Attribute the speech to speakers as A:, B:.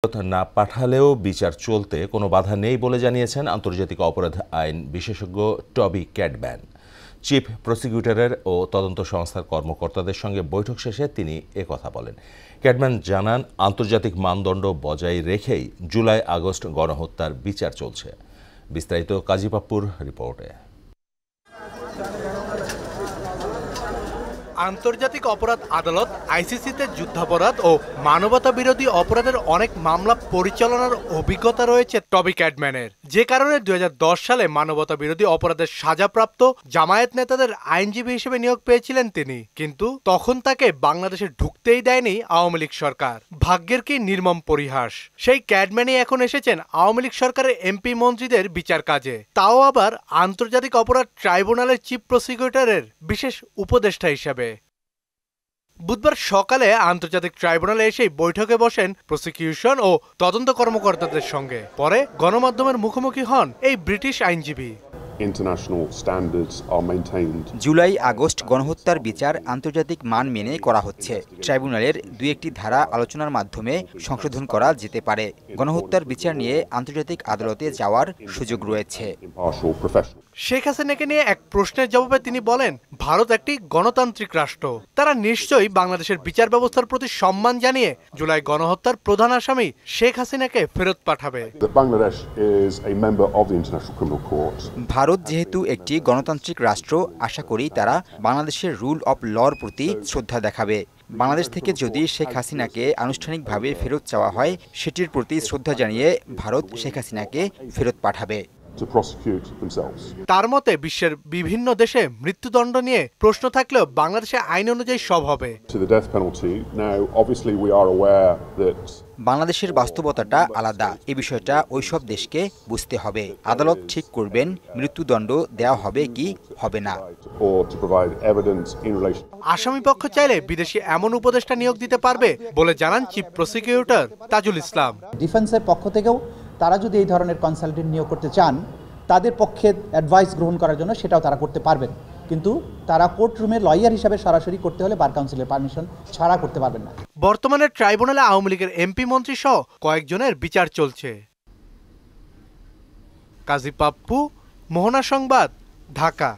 A: না পাঠালেও বিচার চলতে কোনো বাধা নেই বলে জানিয়েছেন আন্তর্জাতিক অপরাধ আইন বিশেষজ্ঞ টবি ক্যাডম্যান। চিফ প্রসিকিউটরের ও তদন্ত সংস্থার কর্মকর্তাদের সঙ্গে বৈঠক শেষে তিনি একথা বলেন। ক্যাডম্যান জানান, আন্তর্জাতিক মানদণ্ড বজায় রেখেই জুলাই আগস্ট গণহত্যার বিচার চলছে। বিস্তারিত কাজী পাপ্পুর রিপোর্টে।
B: আন্তর্জাতিক অপরাধ আদালত আইসিসিতে যুদ্ধাপরাধ ও মানবতা বিরোধী অপরাধের অনেক মামলা পরিচালনার অভিজ্ঞতা রয়েছে টবি ক্যাডম্যানের, যে কারণে 2010 সালে মানবতা বিরোধী অপরাধের সাজাপ্রাপ্ত জামায়াত নেতাদের আইনজীবী হিসেবে নিয়োগ পেয়েছিলেন তিনি। কিন্তু তখন তাকে বাংলাদেশে ঢুকতেই দেয়নি আওয়ামী লীগ সরকার। ভাগ্যের কি নির্মম পরিহাস, সেই ক্যাডম্যানই এখন এসেছেন আওয়ামী লীগ সরকারের এমপি মন্ত্রীদের বিচার কাজে, তাও আবার আন্তর্জাতিক অপরাধ ট্রাইব্যুনালের চিফ প্রসিকিউটরের বিশেষ উপদেষ্টা হিসাবে। বুধবার সকালে আন্তর্জাতিক ট্রাইব্যুনালে এসেই বৈঠকে বসেন প্রসিকিউশন ও তদন্ত কর্মকর্তাদের সঙ্গে। পরে গণমাধ্যমের মুখোমুখি হন এই ব্রিটিশ আইনজীবী।
C: জুলাই আগস্ট গণহত্যার বিচার আন্তর্জাতিক মান মেনে করা হচ্ছে। ট্রাইব্যুনালের দুই একটি ধারা আলোচনার মাধ্যমে সংশোধন করা যেতে পারে। গণহত্যার বিচার নিয়ে আন্তর্জাতিক আদালতে যাওয়ার সুযোগ রয়েছে।
B: শেখ হাসিনাকে নিয়ে এক প্রশ্নের জবাবে তিনি বলেন, ভারত একটি গণতান্ত্রিক রাষ্ট্র, তারা নিশ্চয়ই বাংলাদেশের বিচার ব্যবস্থার প্রতি সম্মান জানিয়ে জুলাই গণহত্যার প্রধান আসামি শেখ হাসিনাকে ফেরত পাঠাবে।
C: ভারত যেহেতু একটি গণতান্ত্রিক রাষ্ট্র, আশা করি তারা বাংলাদেশের রুল অব লর প্রতি শ্রদ্ধা দেখাবে। বাংলাদেশ থেকে যদি শেখ হাসিনাকে আনুষ্ঠানিকভাবে ফেরত চাওয়া হয়, সেটির প্রতি শ্রদ্ধা জানিয়ে ভারত শেখ হাসিনাকে ফেরত পাঠাবে।
B: তার মতে বিশ্বের বিভিন্ন দেশে মৃত্যুদণ্ড নিয়ে প্রশ্ন থাকলেও বাংলাদেশে আইন অনুযায়ী সব হবে।
C: বাংলাদেশের বাস্তবতাটা আলাদা, এ বিষয়টা ওইসব দেশকে বুঝতে হবে। আদালত ঠিক করবেন মৃত্যুদণ্ড দেওয়া হবে কি হবে না।
B: আসামি পক্ষ চাইলে বিদেশি এমন উপদেষ্টা নিয়োগ দিতে পারবে বলে জানান চিফ প্রসিকিউটর তাজুল ইসলাম।
D: ডিফেন্সের পক্ষ থেকেও তারা যদি এই ধরনের কনসালটেন্ট নিয়োগ করতে চান, তাদের পক্ষে অ্যাডভাইস গ্রহণ করার জন্য সেটাও তারা করতে পারবেন, কিন্তু তারা কোর্ট রুমে লয়ার হিসাবে সরাসরি করতে হলে বার কাউন্সিলের পারমিশন ছাড়া করতে পারবেন না।
B: বর্তমানে ট্রাইব্যুনালে আওয়ামী লীগের এমপি মন্ত্রী সহ কয়েকজনের বিচার চলছে। কাজী পাপ্পু, মোহনা সংবাদ, ঢাকা।